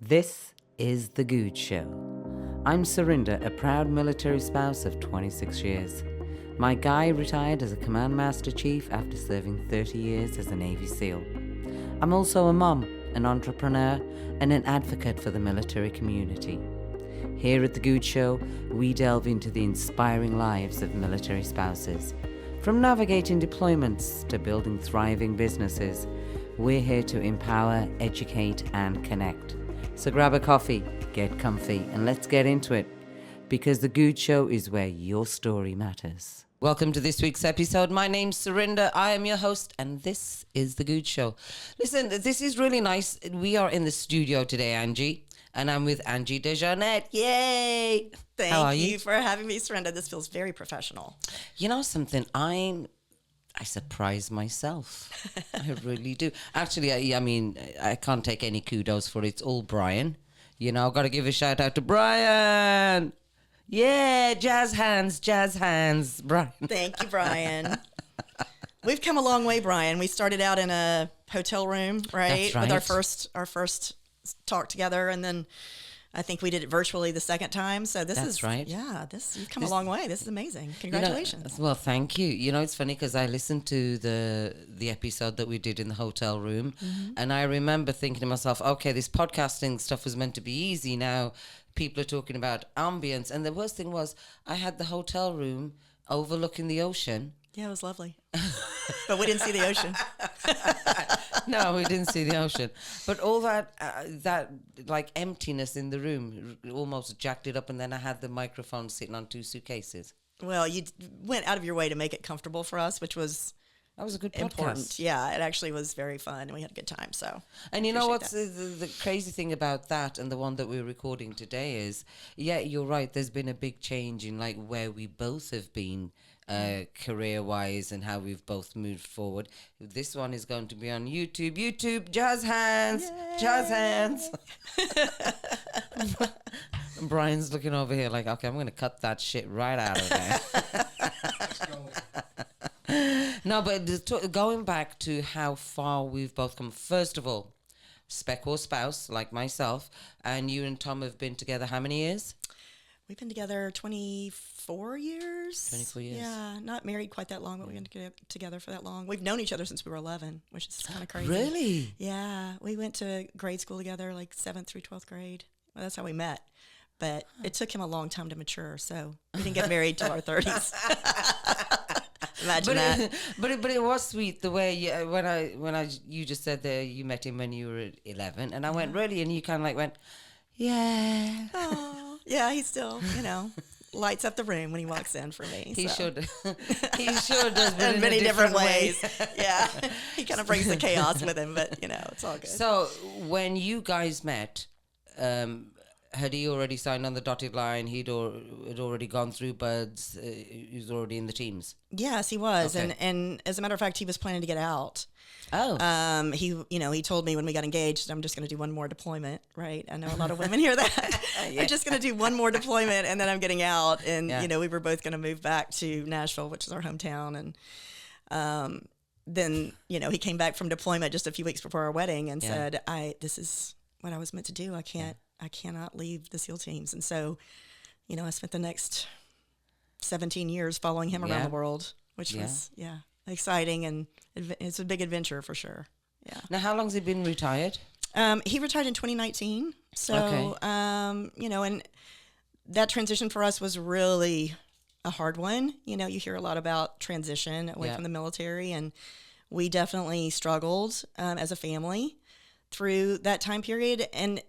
This is The Goode Show. I'm Surinder, a proud military spouse of 26 years. My guy retired as a Command Master Chief after serving 30 years as a Navy SEAL. I'm also a mom, an entrepreneur, and an advocate for the military community. Here at The Goode Show, we delve into the inspiring lives of military spouses. From navigating deployments to building thriving businesses, we're here to empower, educate, and connect. So grab a coffee, get comfy, and let's get into it, because The Goode Show is where your story matters. Welcome to this week's episode. My name's Surinder. I am your host, and this is The Goode Show. Listen, this is really nice. We are in the studio today, Angie, and I'm with Angie Dejarnette. Yay! Thank you for having me, Surinder. This feels very professional. You know something? I surprise myself. I really do. Actually, I mean, I can't take any kudos for it. It's all Brian. You know, got to give a shout out to Brian. Yeah, jazz hands, Brian. Thank you, Brian. We've come a long way, Brian. We started out in a hotel room, right? That's right. With our first talk together, and then I think we did it virtually the second time. So that's right. Yeah, you've come a long way. This is amazing. Congratulations. Well, thank you. You know, it's funny because I listened to the episode that we did in the hotel room, and I remember thinking to myself, okay, this podcasting stuff was meant to be easy. Now people are talking about ambience, and the worst thing was I had the hotel room overlooking the ocean. Yeah, it was lovely. But we didn't see the ocean. No, we didn't see the ocean. But all that like emptiness in the room almost jacked it up, and then I had the microphone sitting on two suitcases. Well, you went out of your way to make it comfortable for us, which was... That was a good podcast. Important. Yeah, it actually was very fun, and we had a good time. So, and you know what's the crazy thing about that and the one that we're recording today is, yeah, you're right. There's been a big change in like where we both have been career-wise and how we've both moved forward. This one is going to be on YouTube. YouTube, jazz hands, Yay! Jazz hands. And Brian's looking over here like, okay, I'm going to cut that shit right out of there. No, but going back to how far we've both come. First of all, spec or spouse, like myself, and you and Tom have been together how many years? We've been together 24 years. 24 years. Yeah, not married quite that long, but we've been together for that long. We've known each other since we were 11, which is kind of crazy. Really? Yeah, we went to grade school together, like 7th through 12th grade. Well, that's how we met. But it took him a long time to mature, so we didn't get married till our 30s. Imagine that. But it was sweet the way you just said there you met him when you were 11, and I went really, and you kind of like went, yeah. Oh, yeah, he still lights up the room when he walks in for me. He sure does. But in many different ways. Yeah, he kind of brings the chaos with him, but it's all good. So when you guys met, had he already signed on the dotted line? Had already gone through buds. He was already in the teams. Yes, he was, okay. and as a matter of fact, he was planning to get out. Oh. He told me when we got engaged, I'm just going to do one more deployment. Right? I know a lot of women hear that. Yeah. I'm just going to do one more deployment, and then I'm getting out. And we were both going to move back to Nashville, which is our hometown, and then he came back from deployment just a few weeks before our wedding and said, "This is what I was meant to do. I cannot leave the SEAL teams." And so, I spent the next 17 years following him around the world, which was, exciting. And it's a big adventure for sure. Yeah. Now, how long has he been retired? He retired in 2019. So, and that transition for us was really a hard one. You hear a lot about transition away from the military, and we definitely struggled as a family through that time period. And,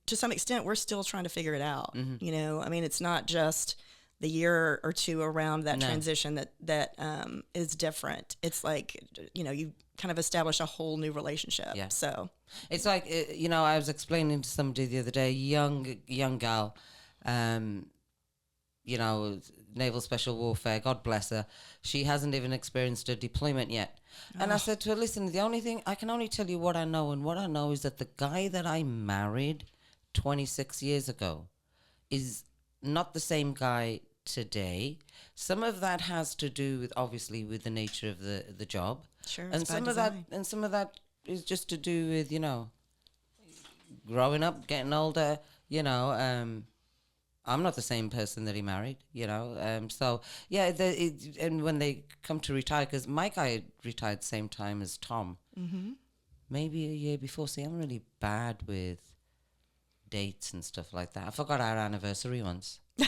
to some extent, we're still trying to figure it out. Mm-hmm. It's not just the year or two around that transition that is different. It's like, you kind of establish a whole new relationship. Yeah. So it's like, I was explaining to somebody the other day, young gal, Naval Special Warfare, God bless her. She hasn't even experienced a deployment yet. And I said to her, listen, the only thing, I can only tell you what I know. And what I know is that the guy that I married 26 years ago is not the same guy today. Some of that has to do with, obviously, with the nature of the job. Sure. And some of that is just to do with, growing up, getting older, I'm not the same person that he married, so yeah, and when they come to retire, because my guy retired same time as Tom, maybe a year before. See, I'm really bad with dates and stuff like that. I forgot our anniversary once. I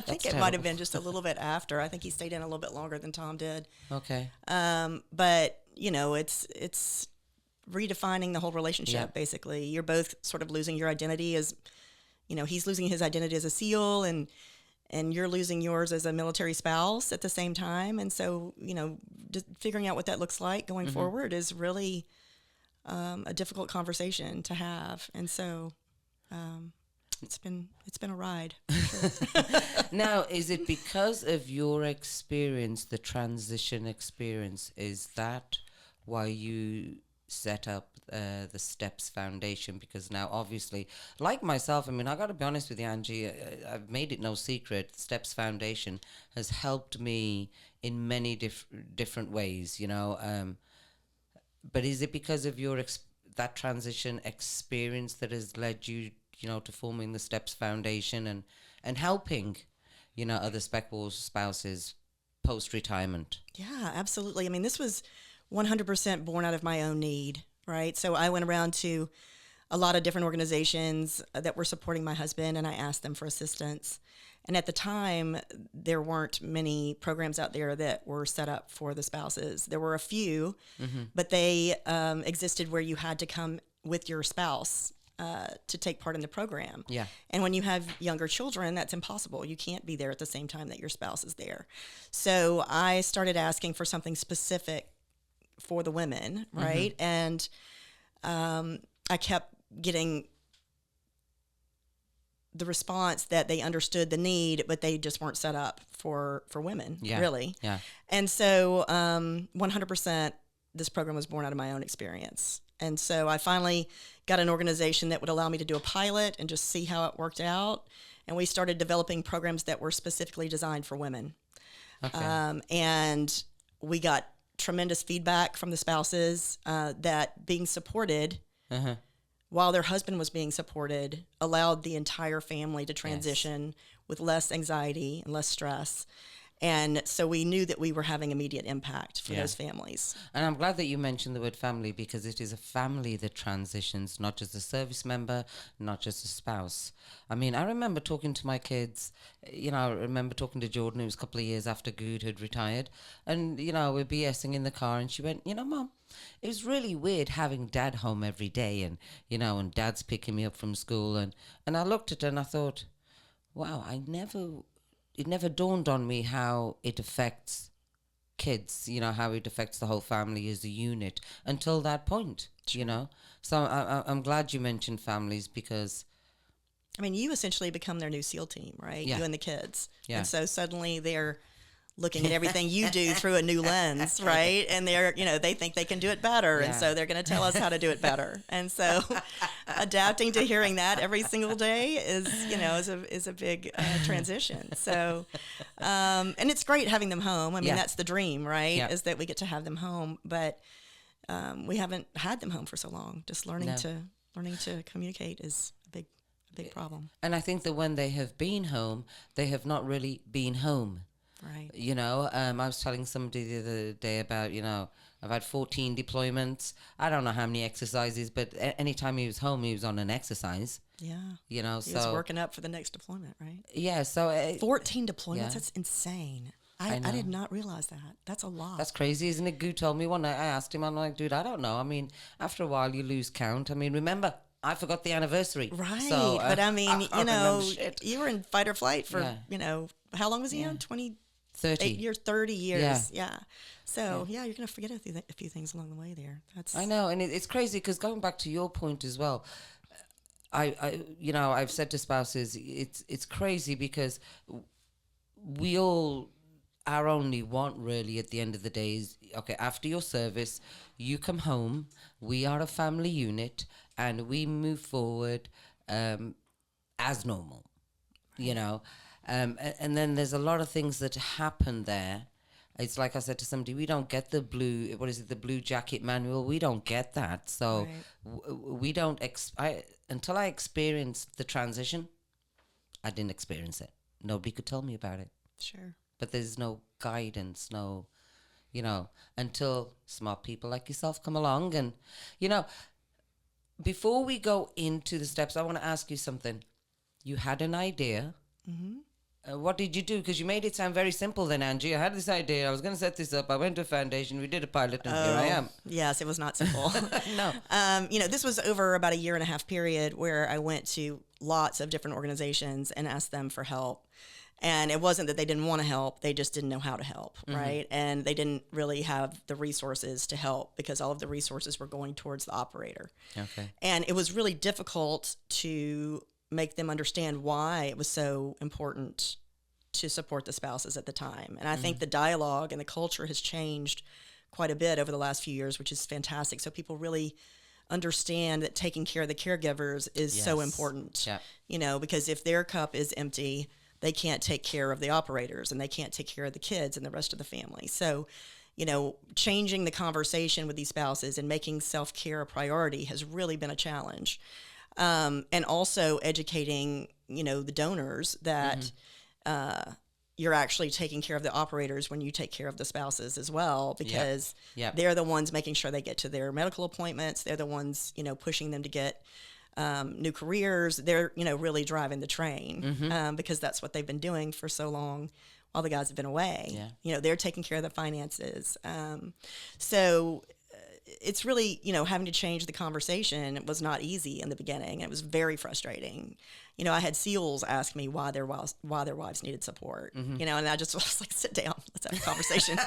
think it might have been just a little bit after. I think he stayed in a little bit longer than Tom did. Okay. But it's redefining the whole relationship. Basically, you're both sort of losing your identity as, he's losing his identity as a SEAL, and you're losing yours as a military spouse at the same time. And so, just figuring out what that looks like going forward is really a difficult conversation to have. And so, it's been a ride. For sure. Now, is it because of your experience, the transition experience, is that why you set up the Steps Foundation? Because now, obviously, like myself, I mean, I got to be honest with you, Angie, I've made it no secret, Steps Foundation has helped me in many different ways, but is it because of your that transition experience that has led you, to forming the Steps Foundation and helping, other spouses post-retirement? Yeah, absolutely. I mean, this was 100% born out of my own need, right? So I went around to a lot of different organizations that were supporting my husband, and I asked them for assistance. And at the time, there weren't many programs out there that were set up for the spouses. There were a few, but they existed where you had to come with your spouse to take part in the program. Yeah. And when you have younger children, that's impossible. You can't be there at the same time that your spouse is there. So I started asking for something specific for the women, right? And I kept getting the response that they understood the need, but they just weren't set up for women, really. Yeah. And so 100%, this program was born out of my own experience. And so I finally got an organization that would allow me to do a pilot and just see how it worked out. And we started developing programs that were specifically designed for women. Okay. And we got tremendous feedback from the spouses that being supported while their husband was being supported allowed the entire family to transition with less anxiety and less stress. And so we knew that we were having immediate impact for those families. And I'm glad that you mentioned the word family, because it is a family that transitions, not just a service member, not just a spouse. I mean, I remember talking to my kids, I remember talking to Jordan, who was a couple of years after Goode had retired. And, we're BSing in the car, and she went, Mom, it was really weird having Dad home every day, and, and Dad's picking me up from school. And I looked at her and I thought, wow, it never dawned on me how it affects kids, how it affects the whole family as a unit until that point, So I'm glad you mentioned families, because... I mean, you essentially become their new SEAL team, right? Yeah. You and the kids. Yeah. And so suddenly they're looking at everything you do through a new lens, right? And they're, they think they can do it better. And so they're going to tell us how to do it better. And so adapting to hearing that every single day is a big transition. So, and it's great having them home. I mean, that's the dream, right? Yeah. Is that we get to have them home, but we haven't had them home for so long. Just learning to communicate is a big problem. And I think that when they have been home, they have not really been home. Right. I was telling somebody the other day about, I've had 14 deployments. I don't know how many exercises, but anytime he was home, he was on an exercise. Yeah. He was working up for the next deployment, right? Yeah. So 14 deployments. That's insane. I did not realize that. That's a lot. That's crazy, isn't it? Goode told me one night, I asked him, I'm like, dude, I don't know. I mean, after a while you lose count. I mean, remember, I forgot the anniversary. Right. So, but I mean, you were in fight or flight for, how long was he on? 30 years, 30 years. Yeah. So you're going to forget a few things along the way there. I know. And it's crazy, because going back to your point as well, I've said to spouses, it's crazy, because we all, our only want really at the end of the day is, okay, after your service, you come home, we are a family unit, and we move forward as normal, and then there's a lot of things that happen there. It's like I said to somebody, we don't get the blue jacket manual. We don't get that. So we don't, until I experienced the transition, I didn't experience it. Nobody could tell me about it. Sure. But there's no guidance, no, until smart people like yourself come along. And, before we go into the steps, I want to ask you something. You had an idea. Mm-hmm. What did you do? Because you made it sound very simple then, Angie. I had this idea. I was going to set this up. I went to a foundation. We did a pilot, and here I am. Yes, it was not simple. No. This was over about a 1.5 year period where I went to lots of different organizations and asked them for help. And it wasn't that they didn't want to help. They just didn't know how to help, right? And they didn't really have the resources to help because all of the resources were going towards the operator. Okay. And it was really difficult to make them understand why it was so important to support the spouses at the time. And I think the dialogue and the culture has changed quite a bit over the last few years, which is fantastic. So people really understand that taking care of the caregivers is so important, because if their cup is empty, they can't take care of the operators and they can't take care of the kids and the rest of the family. So, changing the conversation with these spouses and making self-care a priority has really been a challenge. And also educating, the donors that you're actually taking care of the operators when you take care of the spouses as well, because they're the ones making sure they get to their medical appointments. They're the ones, pushing them to get new careers. They're, really driving the train because that's what they've been doing for so long while the guys have been away. They're taking care of the finances. So it's really, having to change the conversation. It was not easy in the beginning. It was very frustrating. I had SEALs ask me why their wives needed support, and I just was like, sit down, let's have a conversation.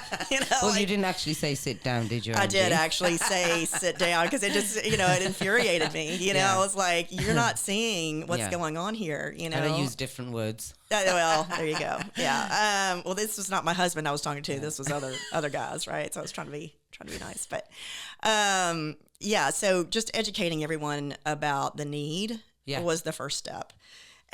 Well, you didn't actually say sit down, did you, Angie? I did actually say sit down because it just, it infuriated me. I was like, you're not seeing what's going on here, And I use different words. Well, there you go. Yeah. Well, this was not my husband I was talking to. This was other guys, right? So I was trying to be nice, but so just educating everyone about the need was the first step.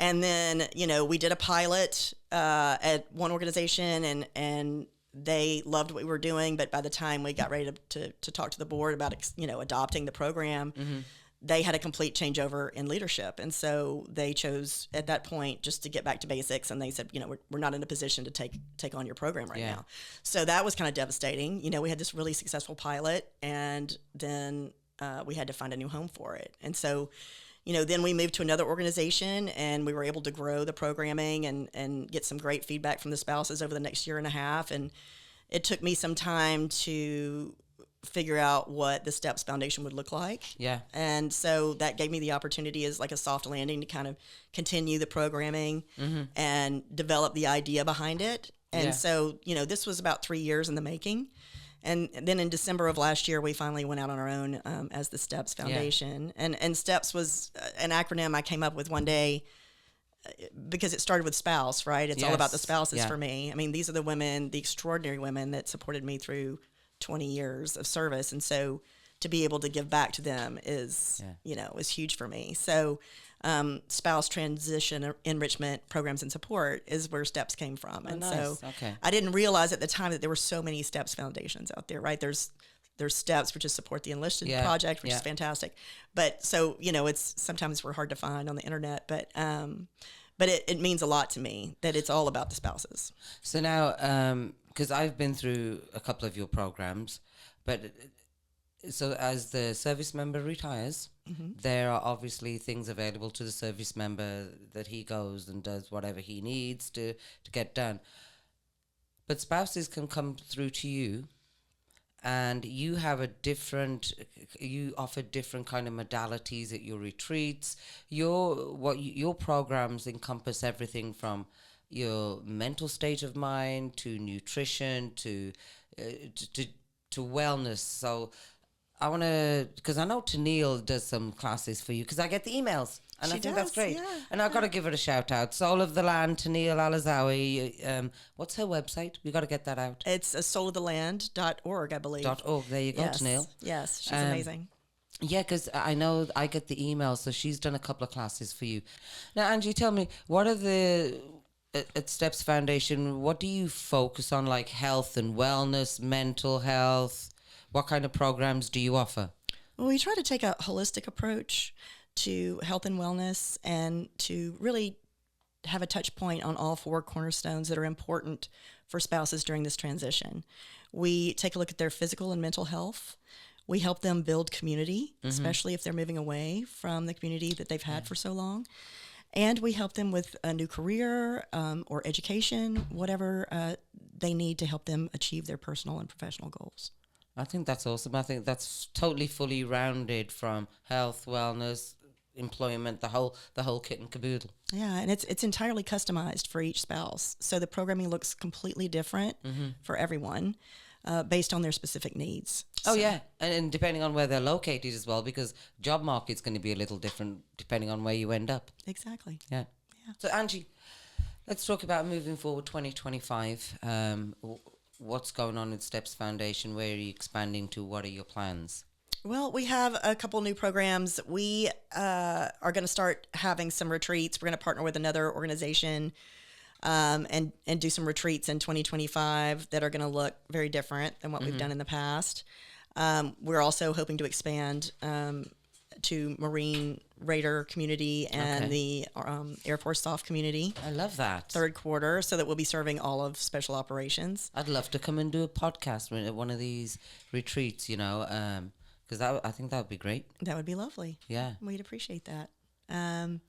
And then, we did a pilot at one organization and they loved what we were doing. But by the time we got ready to talk to the board about, adopting the program, they had a complete changeover in leadership. And so they chose at that point just to get back to basics. And they said, we're not in a position to take on your program right now. So that was kind of devastating. We had this really successful pilot and then we had to find a new home for it. And so, then we moved to another organization and we were able to grow the programming and get some great feedback from the spouses over the next 1.5 years. And it took me some time to figure out what the STEPS Foundation would look like. Yeah. And so that gave me the opportunity as like a soft landing to kind of continue the programming and develop the idea behind it. And so, this was about 3 years in the making. And then in December of last year, we finally went out on our own as the STEPS Foundation. And STEPS was an acronym I came up with one day because it started with spouse, right? It's all about the spouses for me. I mean, these are the women, the extraordinary women that supported me through 20 years of service. And so to be able to give back to them is huge for me. So spouse transition enrichment programs and support is where STEPS came from. And so I didn't realize at the time that there were so many STEPS foundations out there, right? There's STEPS, which is Support the Enlisted Project, which is fantastic. But so, it's sometimes we're hard to find on the internet, but it means a lot to me that it's all about the spouses. So now, because I've been through a couple of your programs, but so as the service member retires, there are obviously things available to the service member that he goes and does whatever he needs to get done. But spouses can come through to you and you have you offer different kind of modalities at your retreats. Your programs encompass everything from your mental state of mind to nutrition to wellness. So I want to, because I know Tennille does some classes for you, because I get the emails, and I think that's great. Yeah, and I've got to give her a shout out. Soul of the Land, Tennille Alazawi. What's her website? We got to get that out. It's souloftheland.org, I believe. .org. There you go, Tennille. Yes, she's amazing. Yeah, because I know I get the emails, so she's done a couple of classes for you. Now, Angie, tell me, what are at STEPS Foundation, what do you focus on, like health and wellness, mental health? What kind of programs do you offer? Well, we try to take a holistic approach to health and wellness, and to really have a touch point on all 4 cornerstones that are important for spouses during this transition. We take a look at their physical and mental health. We help them build community, especially if they're moving away from the community that they've had for so long. And we help them with a new career or education, whatever they need to help them achieve their personal and professional goals. I think that's awesome. I think that's totally fully rounded from health, wellness, employment, the whole kit and caboodle. Yeah, and it's entirely customized for each spouse. So the programming looks completely different for everyone based on their specific needs. Oh, yeah. And depending on where they're located as well, because job market's going to be a little different depending on where you end up. Exactly. Yeah. So, Angie, let's talk about moving forward 2025. What's going on with Steps Foundation? Where are you expanding to? What are your plans? Well, we have a couple new programs. We are going to start having some retreats. We're going to partner with another organization and do some retreats in 2025 that are going to look very different than what we've done in the past. We're also hoping to expand to Marine Raider community and the Air Force SOF community. I love that. Third quarter, so that we'll be serving all of special operations. I'd love to come and do a podcast at one of these retreats, because I think that would be great. That would be lovely. Yeah. We'd appreciate that. And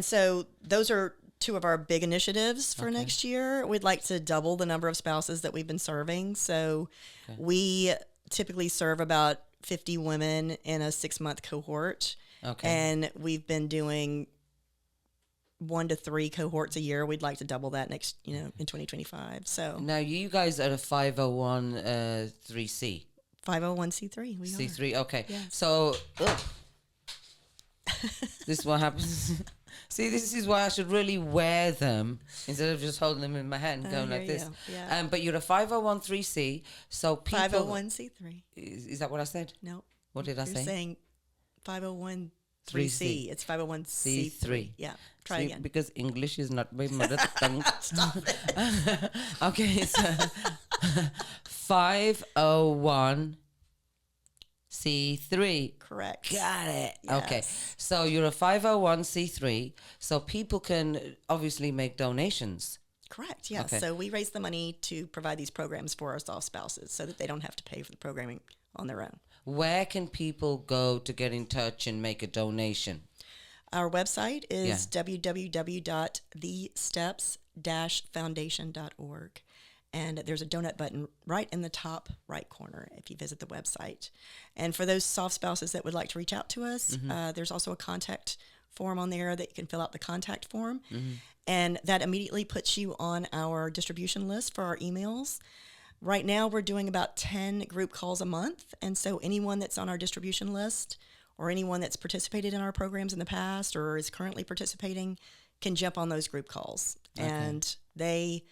so those are 2 of our big initiatives for next year. We'd like to double the number of spouses that we've been serving. So we typically serve about 50 women in a 6-month cohort. Okay. And we've been doing 1 to 3 cohorts a year. We'd like to double that next, in 2025. So now you guys are a 501(c)(3). 501c3. We C3. are. Okay. Yes. So this is what happens. See, this is why I should really wear them instead of just holding them in my hand going like this. Yeah. But you're a 501(c)(3), so people... 501c3. Is that what I said? No. What did I say? You're saying 501(c). It's 501c3. Yeah. Try again. Because English is not my mother tongue. Stop it. Okay, so 501(c)(3). Correct. Got it. Yes. Okay. So you're a 501(c)(3), so people can obviously make donations. Correct. Yes. Okay. So we raise the money to provide these programs for our SOF spouses so that they don't have to pay for the programming on their own. Where can people go to get in touch and make a donation? Our website is www.thesteps-foundation.org. And there's a donut button right in the top right corner if you visit the website. And for those SOF spouses that would like to reach out to us, there's also a contact form on there that you can fill out the contact form. And that immediately puts you on our distribution list for our emails. Right now, we're doing about 10 group calls a month. And so anyone that's on our distribution list or anyone that's participated in our programs in the past or is currently participating can jump on those group calls. Okay. And they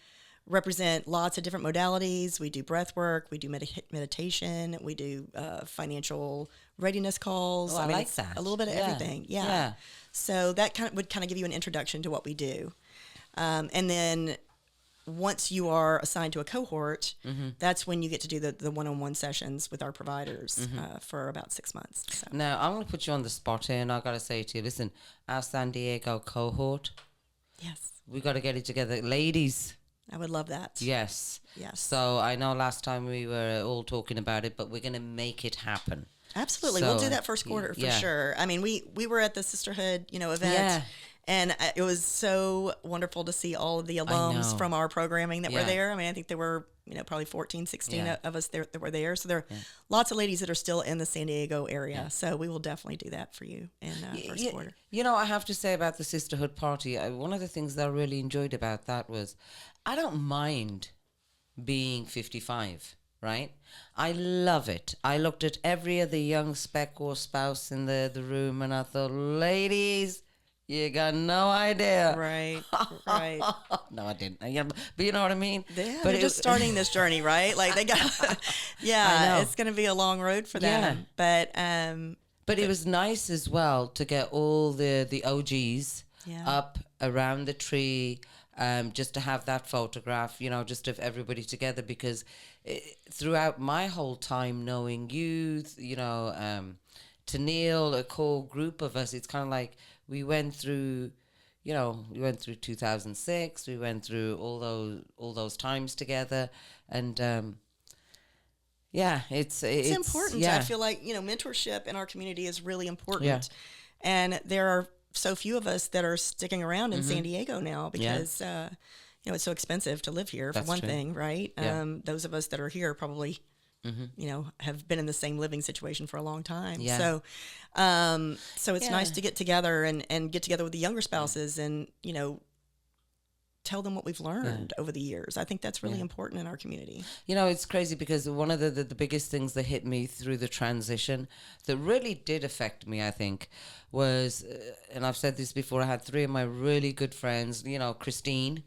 represent lots of different modalities. We do breath work, we do meditation, we do financial readiness calls. I mean, like that. A little bit of everything. Yeah. So that would give you an introduction to what we do. And then once you are assigned to a cohort, that's when you get to do the one-on-one sessions with our providers for about 6 months. So. Now, I'm going to put you on the spot here, and I've got to say to you, listen, our San Diego cohort, we got to get it together. Ladies, I would love that. Yes. Yes. So I know last time we were all talking about it, but we're going to make it happen. Absolutely. We'll do that first quarter for sure. I mean, we were at the Sisterhood, event, and it was so wonderful to see all of the alums from our programming that were there. I mean, I think there were, probably 14, 16 of us there that were there. So there are lots of ladies that are still in the San Diego area. Yeah. So we will definitely do that for you in first quarter. I have to say about the Sisterhood party, one of the things that I really enjoyed about that was I don't mind being 55, right? I love it. I looked at every other young spec or spouse in the room and I thought, ladies, you got no idea. Right. No, I didn't. But you know what I mean? Yeah, but they're just starting this journey, right? Like they got, it's going to be a long road for them. Yeah. But it was nice as well to get all the OGs up around the tree, just to have that photograph, just of everybody together, because throughout my whole time knowing you, Neil, a core group of us, it's kind of like we went through, you know, we went through 2006, we went through all those times together, and it's important. Yeah. I feel like, you know, mentorship in our community is really important. Yeah. And there are so few of us that are sticking around in San Diego now because, you know, it's so expensive to live here, for That's one true. thing, right? Yeah. Those of us that are here probably, you know, have been in the same living situation for a long time. Yeah. So it's nice to get together and get together with the younger spouses and, you know, tell them what we've learned over the years. I think that's really important in our community. You know, it's crazy because one of the biggest things that hit me through the transition that really did affect me, I think, was, and I've said this before, I had 3 of my really good friends, you know, Christine.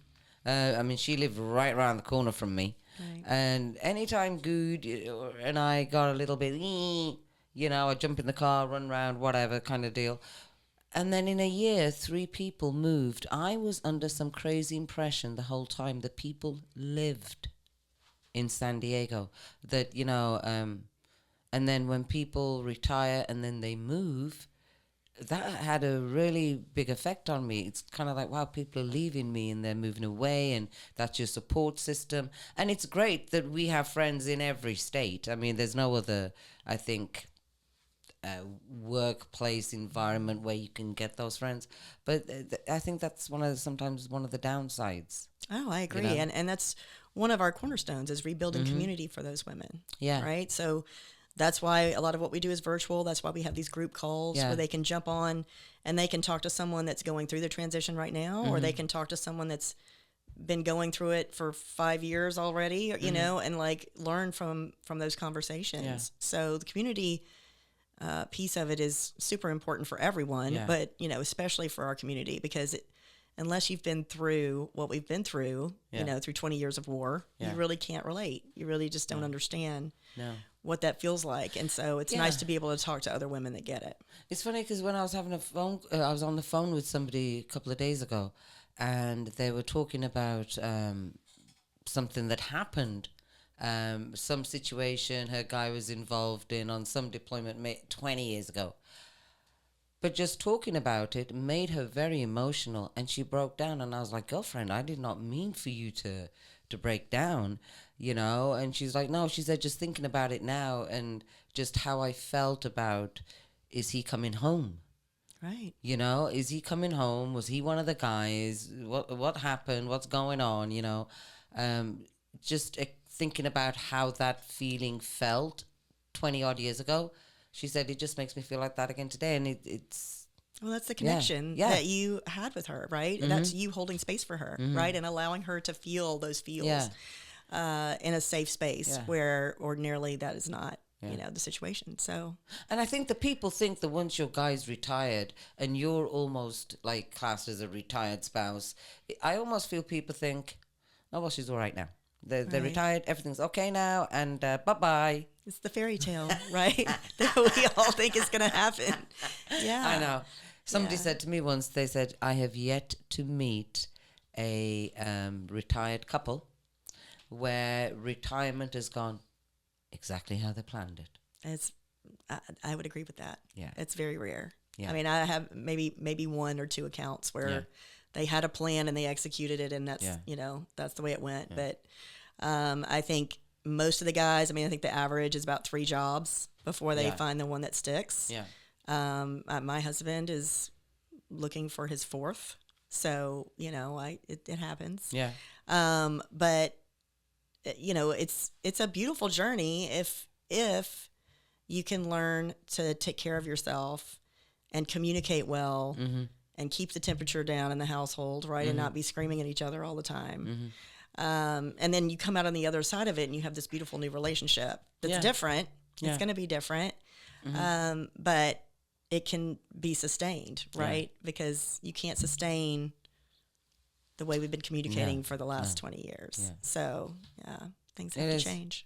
I mean, she lived right around the corner from me. Right. And anytime Goode and I got a little bit, you know, I'd jump in the car, run around, whatever kind of deal. And then in a year, 3 people moved. I was under some crazy impression the whole time that people lived in San Diego. That, you know, and then when people retire and then they move, that had a really big effect on me. It's kind of like, wow, people are leaving me and they're moving away, and that's your support system. And it's great that we have friends in every state. I mean, there's no other, I think, workplace environment where you can get those friends. But I think that's sometimes one of the downsides. Oh, I agree. You know? And that's one of our cornerstones is rebuilding community for those women. Yeah. Right. So that's why a lot of what we do is virtual. That's why we have these group calls where they can jump on and they can talk to someone that's going through the transition right now, or they can talk to someone that's been going through it for 5 years already, you know, and like learn from those conversations. Yeah. So the community piece of it is super important for everyone, but, you know, especially for our community, because unless you've been through what we've been through, you know, through 20 years of war, you really can't relate. You really just don't understand what that feels like. And so it's nice to be able to talk to other women that get it. It's funny because when I was having I was on the phone with somebody a couple of days ago, and they were talking about something that happened, some situation her guy was involved in on some deployment 20 years ago. But just talking about it made her very emotional, and she broke down. And I was like, girlfriend, I did not mean for you to break down, you know. And she's like, no, she said, just thinking about it now and just how I felt about, is he coming home? Right. You know, is he coming home? Was he one of the guys? What happened? What's going on? You know, just thinking about how that feeling felt 20 odd years ago. She said, it just makes me feel like that again today. And it's... Well, that's the connection that you had with her, right? That's you holding space for her, right? And allowing her to feel those feels in a safe space where ordinarily that is not, you know, the situation. So, and I think the people think that once your guy's retired and you're almost like classed as a retired spouse, I almost feel people think, oh, well, she's all right now. They're retired, everything's okay now, and bye-bye. It's the fairy tale, right? That we all think is going to happen. Yeah. I know. Somebody said to me once, they said, I have yet to meet a retired couple where retirement has gone exactly how they planned it. I would agree with that. Yeah. It's very rare. Yeah. I mean, I have maybe 1 or 2 accounts where they had a plan and they executed it, and that's, you know, that's the way it went. Yeah. But I think most of the guys, I think the average is about 3 jobs before they find the one that sticks. Yeah. My husband is looking for his 4th. So, you know, it happens. Yeah. But you know, it's a beautiful journey if you can learn to take care of yourself and communicate well and keep the temperature down in the household, right? And not be screaming at each other all the time. And then you come out on the other side of it and you have this beautiful new relationship that's different. It's going to be different. But it can be sustained, right? Because you can't sustain the way we've been communicating for the last 20 years. Yeah. So, things have to change.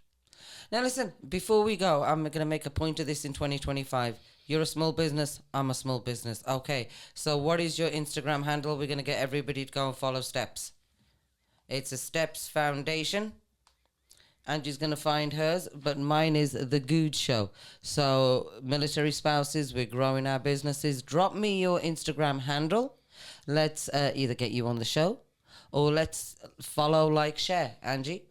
Now, listen, before we go, I'm going to make a point of this in 2025. You're a small business. I'm a small business. Okay. So what is your Instagram handle? We're going to get everybody to go and follow Steps. It's a Steps Foundation. Angie's going to find hers, but mine is The Goode Show. So, military spouses, we're growing our businesses. Drop me your Instagram handle. Let's either get you on the show or let's follow, like, share. Angie?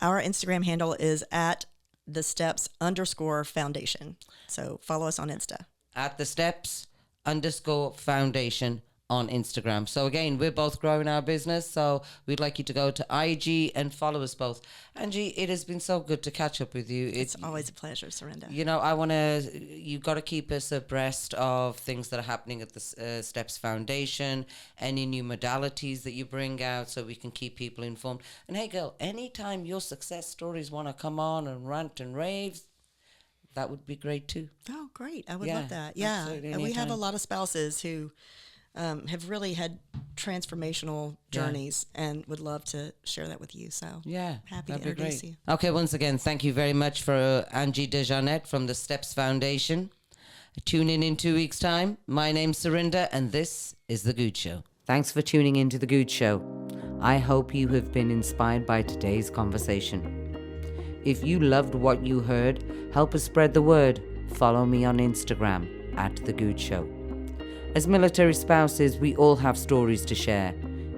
Our Instagram handle is at @thesteps_foundation. So follow us on Insta. @thesteps_foundation on Instagram. So again, we're both growing our business, so we'd like you to go to IG and follow us both. Angie, it has been so good to catch up with you. It's always a pleasure, Serinda. You got to keep us abreast of things that are happening at the Steps Foundation, any new modalities that you bring out so we can keep people informed. And hey girl, anytime your success stories want to come on and rant and rave, that would be great too. Oh, great. I would love that. Yeah. And we have a lot of spouses who have really had transformational journeys and would love to share that with you. So happy to introduce you. Okay, once again, thank you very much for Angie Dejarnette from the Steps Foundation. Tune in 2 weeks' time. My name's Serinda, and this is The Goode Show. Thanks for tuning in to The Goode Show. I hope you have been inspired by today's conversation. If you loved what you heard, help us spread the word. Follow me on Instagram @The Goode Show. As military spouses, we all have stories to share,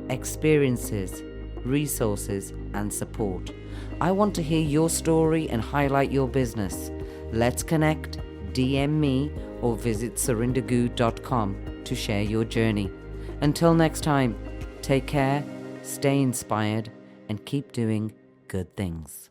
experiences, resources, and support. I want to hear your story and highlight your business. Let's connect, DM me, or visit serindagoode.com to share your journey. Until next time, take care, stay inspired, and keep doing good things.